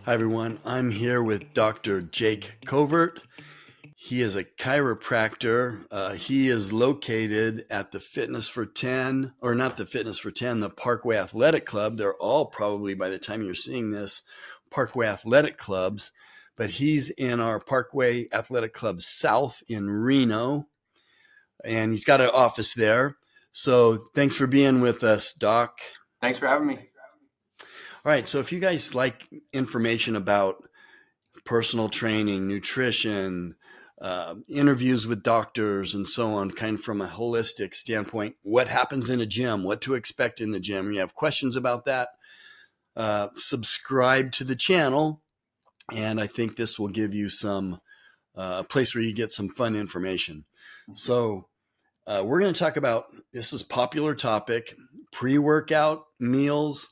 Hi, everyone. I'm here with Dr. Jake Covert. He is a chiropractor. He is located at the Fitness for 10, or not the Fitness for 10, the Parkway Athletic Club. They're all probably, by the time you're seeing this, Parkway Athletic Clubs. But he's in our Parkway Athletic Club South in Reno, and he's got an office there. So thanks for being with us, Doc. Thanks for having me. All right. So if you guys like information about personal training, nutrition, interviews with doctors, and so on, kind of from a holistic standpoint, what happens in a gym, what to expect in the gym. You have questions about that, subscribe to the channel, and I think this will give you some a place where you get some fun information. So we're going to talk about, this is a popular topic, pre-workout meals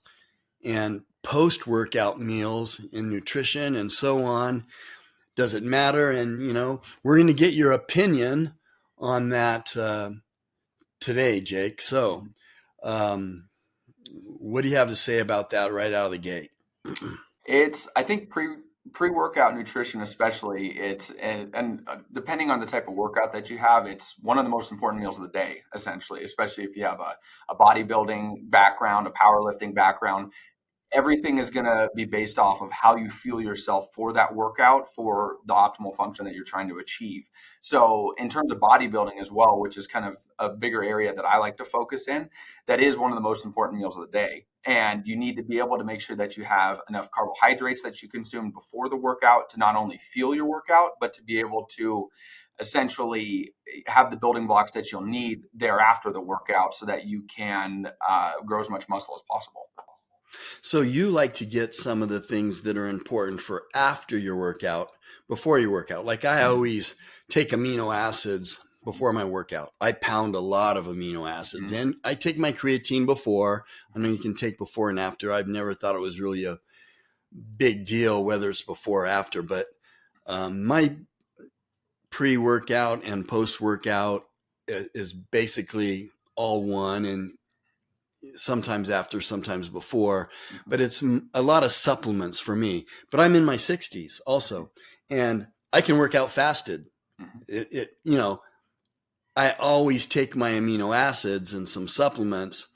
and post-workout meals in nutrition and so on. Does it matter? And, we're going to get your opinion on that today, Jake. So, what do you have to say about that right out of the gate? I think pre-workout nutrition, especially, and depending on the type of workout that you have, it's one of the most important meals of the day, essentially, especially if you have a bodybuilding background, a powerlifting background. Everything is going to be based off of how you feel yourself for that workout, for the optimal function that you're trying to achieve. So in terms of bodybuilding as well, which is kind of a bigger area that I like to focus in, that is one of the most important meals of the day. And you need to be able to make sure that you have enough carbohydrates that you consume before the workout to not only fuel your workout, but to be able to essentially have the building blocks that you'll need thereafter the workout so that you can grow as much muscle as possible. So you like to get some of the things that are important for after your workout, before your workout. Like I always take amino acids before my workout. I pound a lot of amino acids, and I take my creatine before. I know you can take before and after. I've never thought it was really a big deal whether it's before or after, but my pre-workout and post-workout is basically all one, and sometimes after, sometimes before, but it's a lot of supplements for me. But I'm in my 60s also, and I can work out fasted. I always take my amino acids and some supplements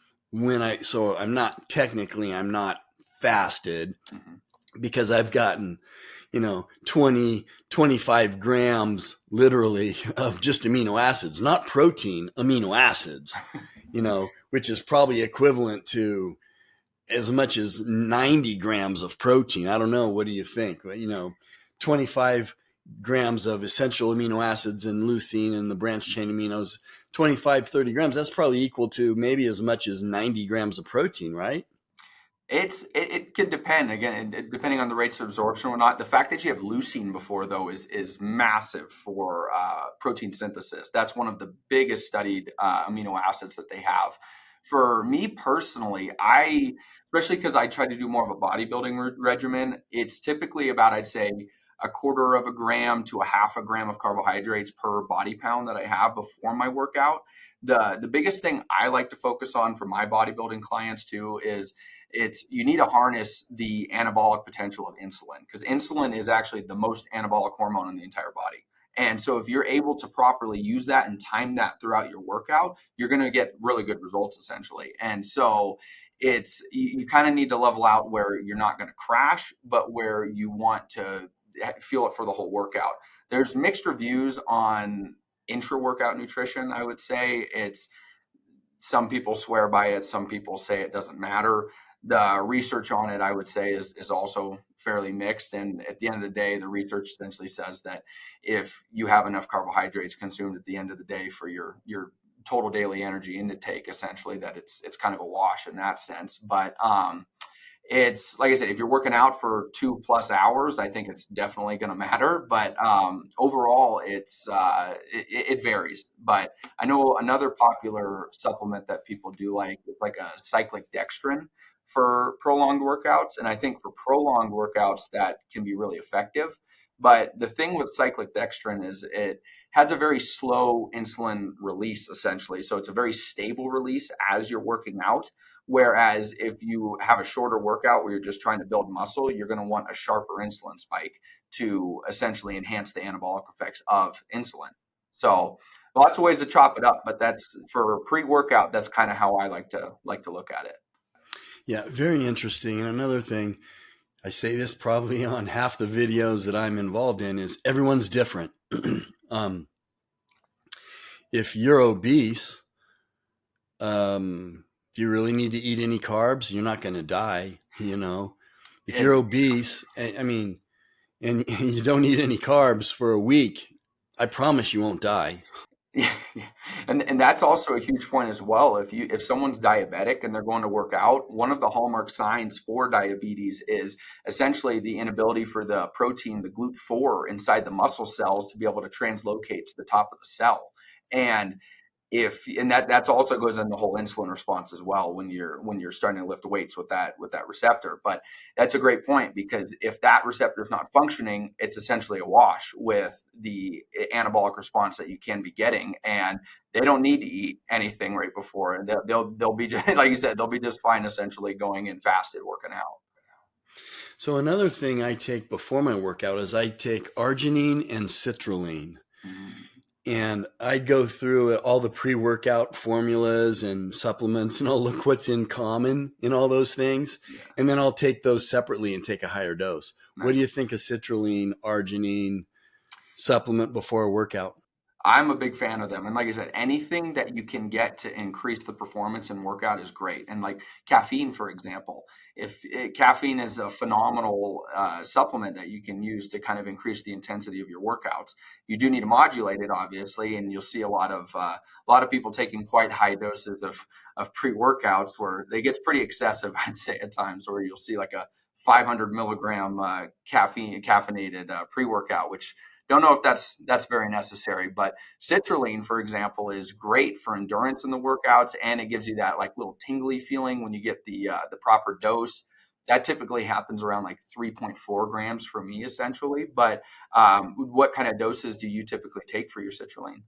so I'm not fasted because I've gotten, 20, 25 grams literally of just amino acids, not protein, amino acids, which is probably equivalent to as much as 90 grams of protein. I don't know. What do you think? But, 25 grams of essential amino acids and leucine and the branch chain aminos, 25, 30 grams. That's probably equal to maybe as much as 90 grams of protein, right? It could depend again, depending on the rates of absorption or not. The fact that you have leucine before, though, is massive for protein synthesis. That's one of the biggest studied amino acids that they have. For me personally, especially because I try to do more of a bodybuilding regimen, it's typically about, I'd say, a quarter of a gram to a half a gram of carbohydrates per body pound that I have before my workout. The biggest thing I like to focus on for my bodybuilding clients too is you need to harness the anabolic potential of insulin, because insulin is actually the most anabolic hormone in the entire body. And so if you're able to properly use that and time that throughout your workout, you're going to get really good results essentially. And so you kind of need to level out where you're not going to crash, but where you want to feel it for the whole workout. There's mixed reviews on intra-workout nutrition. I would say some people swear by it. Some people say it doesn't matter. The research on it, I would say, is also fairly mixed. And at the end of the day, the research essentially says that if you have enough carbohydrates consumed at the end of the day for your total daily energy intake, essentially, that it's kind of a wash in that sense. But it's like I said, if you're working out for 2+ hours, I think it's definitely going to matter. But overall, it varies. But I know another popular supplement that people do like is like a cyclic dextrin for prolonged workouts. And I think for prolonged workouts, that can be really effective. But the thing with cyclic dextrin is it has a very slow insulin release, essentially. So it's a very stable release as you're working out. Whereas if you have a shorter workout where you're just trying to build muscle, you're going to want a sharper insulin spike to essentially enhance the anabolic effects of insulin. So lots of ways to chop it up, but that's for pre-workout. That's kind of how I like to look at it. Yeah, very interesting. And another thing, I say this probably on half the videos that I'm involved in, is everyone's different. um, if you're obese, do you really need to eat any carbs? You're not going to die, you know. If you're obese, I mean, and you don't eat any carbs for a week, I promise you won't die. Yeah, and that's also a huge point as well. If someone's diabetic and they're going to work out, one of the hallmark signs for diabetes is essentially the inability for the protein, the GLUT4 inside the muscle cells to be able to translocate to the top of the cell. And if and that's also goes in the whole insulin response as well when you're starting to lift weights with that receptor. But that's a great point, because if that receptor is not functioning, it's essentially a wash with the anabolic response that you can be getting, and they don't need to eat anything right before, and they'll be just, like you said, they'll be just fine essentially going in fasted working out. So another thing I take before my workout is I take arginine and citrulline. Mhm. And I'd go through all the pre-workout formulas and supplements, and I'll look what's in common in all those things. Yeah, And then I'll take those separately and take a higher dose. What do nice. you think of citrulline, arginine supplement before a workout? I'm a big fan of them. And like I said, anything that you can get to increase the performance and workout is great. And like caffeine, for example, caffeine is a phenomenal supplement that you can use to kind of increase the intensity of your workouts. You do need to modulate it, obviously, and you'll see a lot of people taking quite high doses of pre-workouts where they get pretty excessive, I'd say at times, where you'll see like a 500 milligram caffeinated pre-workout, which don't know if that's very necessary. But citrulline, for example, is great for endurance in the workouts, and it gives you that like little tingly feeling when you get the proper dose. That typically happens around like 3.4 grams for me, essentially. But what kind of doses do you typically take for your citrulline?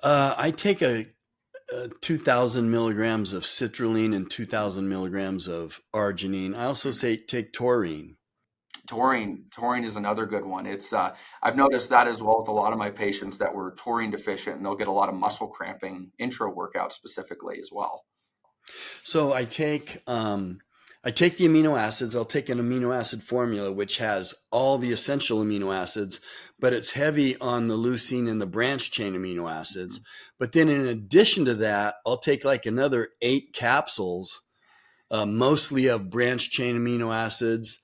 I take a 2,000 milligrams of citrulline and 2,000 milligrams of arginine. I also say take taurine. Taurine is another good one. It's I've noticed that as well with a lot of my patients that were taurine deficient, and they'll get a lot of muscle cramping intro workouts specifically as well. So I take the amino acids. I'll take an amino acid formula which has all the essential amino acids, but it's heavy on the leucine and the branch chain amino acids. But then in addition to that, I'll take like another 8 capsules, mostly of branch chain amino acids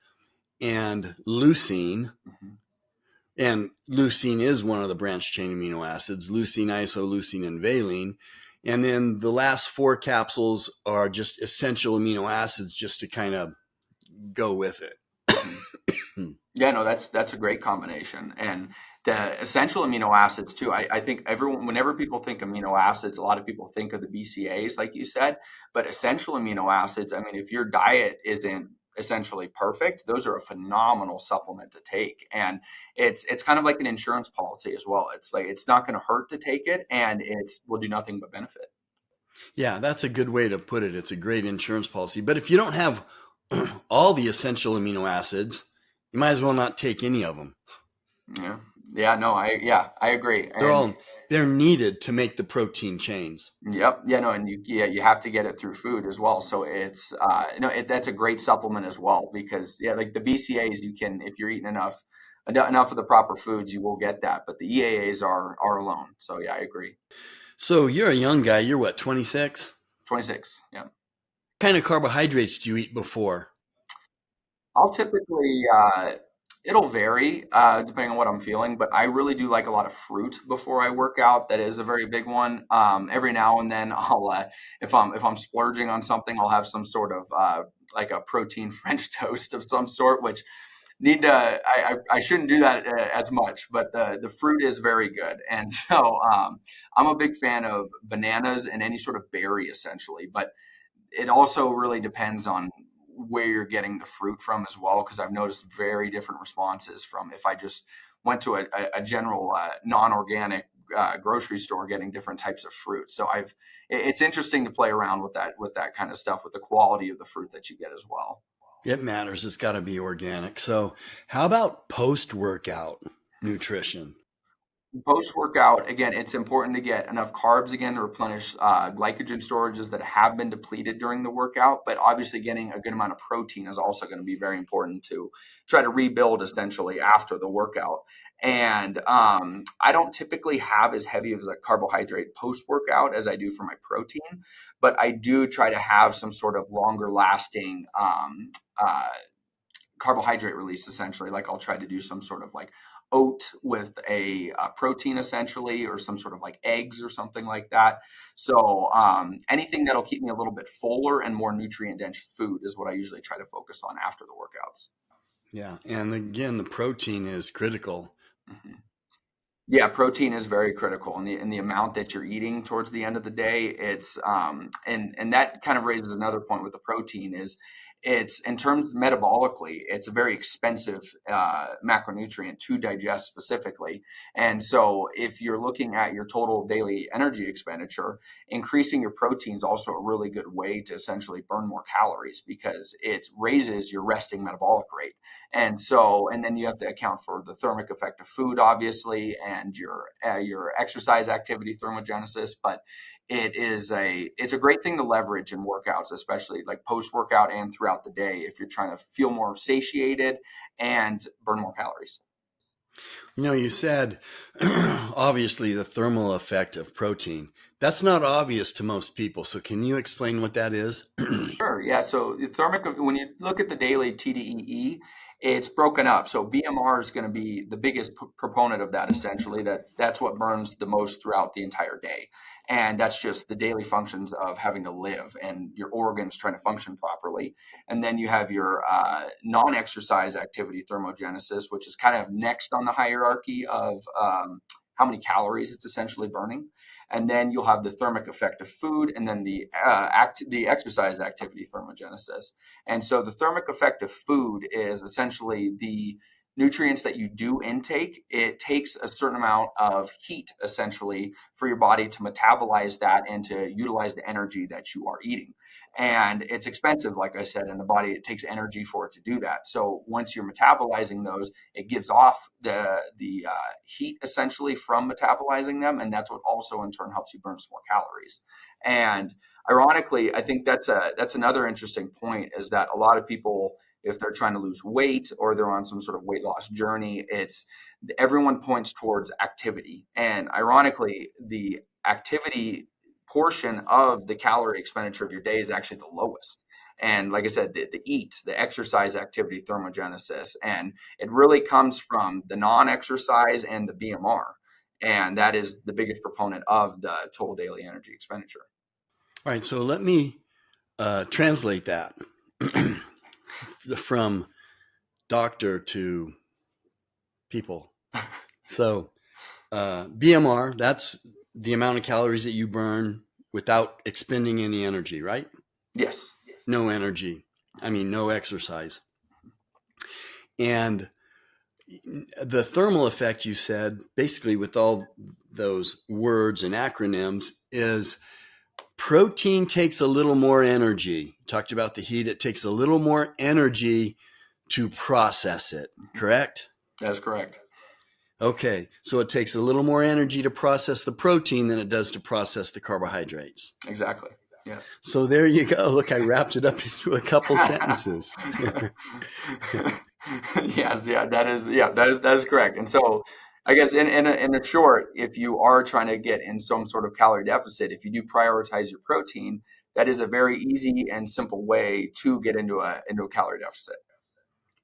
and leucine. Mhm. And leucine is one of the branch chain amino acids: leucine, isoleucine, and valine. And then the last 4 capsules are just essential amino acids just to kind of go with it. Mhm. Yeah, no, that's a great combination. And the essential amino acids too. I think whenever people think amino acids, a lot of people think of the BCAAs, like you said, but essential amino acids, I mean, if your diet isn't essentially perfect, those are a phenomenal supplement to take. And it's kind of like an insurance policy as well. It's like it's not going to hurt to take it, and it's will do nothing but benefit. Yeah, that's a good way to put it. It's a great insurance policy. But if you don't have all the essential amino acids, you might as well not take any of them. Yeah. Yeah, I agree. They're And all they're needed to make the protein chains. yep. Yeah, no, and you have to get it through food as well. So it's that's a great supplement as well, because yeah, like the BCAAs, you can, if you're eating enough of the proper foods, you will get that. But the EAAs are alone. So yeah, I agree. So you're a young guy. You're what, 26? 26. Yeah. What kind of carbohydrates do you eat before? I'll typically it'll vary depending on what I'm feeling, but I really do like a lot of fruit before I work out. That is a very big one. Every now and then I'll if I'm splurging on something, I'll have some sort of like a protein French toast of some sort, which need to I shouldn't do that as much, but the fruit is very good. And so I'm a big fan of bananas and any sort of berry essentially, but it also really depends on where you're getting the fruit from as well, because I've noticed very different responses from if I just went to a general non-organic grocery store getting different types of fruit. So it's interesting to play around with that kind of stuff, with the quality of the fruit that you get as well. It matters. It's got to be organic. So how about post-workout nutrition? Post workout, again, it's important to get enough carbs again to replenish glycogen storages that have been depleted during the workout. But obviously, getting a good amount of protein is also going to be very important to try to rebuild essentially after the workout. And I don't typically have as heavy of a carbohydrate post workout as I do for my protein, but I do try to have some sort of longer lasting carbohydrate release essentially. Like I'll try to do some sort of like oat with a protein essentially, or some sort of like eggs or something like that. So anything that'll keep me a little bit fuller and more nutrient dense food is what I usually try to focus on after the workouts. Yeah. And again, the protein is critical. Mhm. Yeah, protein is very critical, and the amount that you're eating towards the end of the day. It's and that kind of raises another point with the protein is it's in terms metabolically, it's a very expensive macronutrient to digest specifically. And so if you're looking at your total daily energy expenditure, increasing your protein is also a really good way to essentially burn more calories, because it raises your resting metabolic rate. And so, and then you have to account for the thermic effect of food, obviously, and your exercise activity thermogenesis. But it's a great thing to leverage in workouts, especially like post workout and throughout the day, if you're trying to feel more satiated and burn more calories. You said obviously the thermal effect of protein. That's not obvious to most people. So can you explain what that is? Sure. Yeah. So the thermic, when you look at the daily TDEE, it's broken up. So BMR is going to be the biggest proponent of that. Essentially, that's what burns the most throughout the entire day, and that's just the daily functions of having to live and your organs trying to function properly. And then you have your non-exercise activity thermogenesis, which is kind of next on the hierarchy of how many calories it's essentially burning. And then you'll have the thermic effect of food, and then the exercise activity thermogenesis. And so the thermic effect of food is essentially the nutrients that you do intake. It takes a certain amount of heat essentially for your body to metabolize that and to utilize the energy that you are eating. And it's expensive, like I said, in the body. It takes energy for it to do that. So once you're metabolizing those, it gives off the heat essentially from metabolizing them, and that's what also in turn helps you burn some more calories. And ironically, I think that's another interesting point, is that a lot of people, if they're trying to lose weight or they're on some sort of weight loss journey, it's everyone points towards activity. And ironically, the activity portion of the calorie expenditure of your day is actually the lowest. And like I said, the exercise activity thermogenesis, and it really comes from the non-exercise and the BMR. And that is the biggest proponent of the total daily energy expenditure. All right. So let me translate that from doctor to people. So BMR, that's the amount of calories that you burn without expending any energy, right? Yes. No energy. I mean, no exercise. And the thermal effect, you said, basically with all those words and acronyms, is protein takes a little more energy. Talked about the heat. It takes a little more energy to process it, correct? That's correct. Okay, so it takes a little more energy to process the protein than it does to process the carbohydrates. Exactly. Yes. So there you go. Look, I wrapped it up into a couple sentences. Yes, that is correct. And so I guess in a short, if you are trying to get in some sort of calorie deficit, if you do prioritize your protein, that is a very easy and simple way to get into a calorie deficit.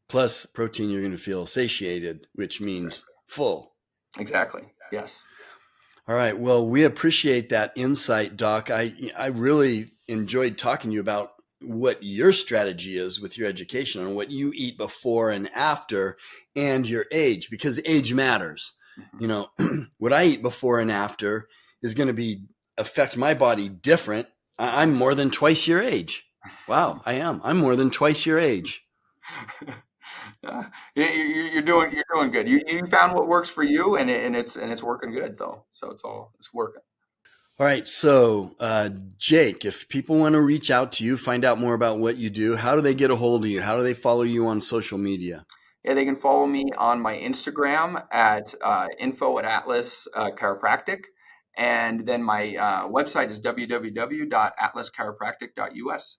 Plus protein, you're going to feel satiated, which means full. Exactly. Yes. All right. Well, we appreciate that insight, Doc. I really enjoyed talking to you about what your strategy is with your education and what you eat before and after, and your age, because age matters. What I eat before and after is going to affect my body different. I'm more than twice your age. Wow, I am. I'm more than twice your age. Yeah, you're doing good. You found what works for you, and it's working good though. So it's working. All right. So, Jake, if people want to reach out to you, find out more about what you do, how do they get a hold of you? How do they follow you on social media? Yeah, they can follow me on my Instagram at info@Atlas Chiropractic, and then my website is www.atlaschiropractic.us.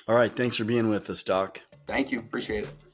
All right. Thanks for being with us, Doc. Thank you, appreciate it.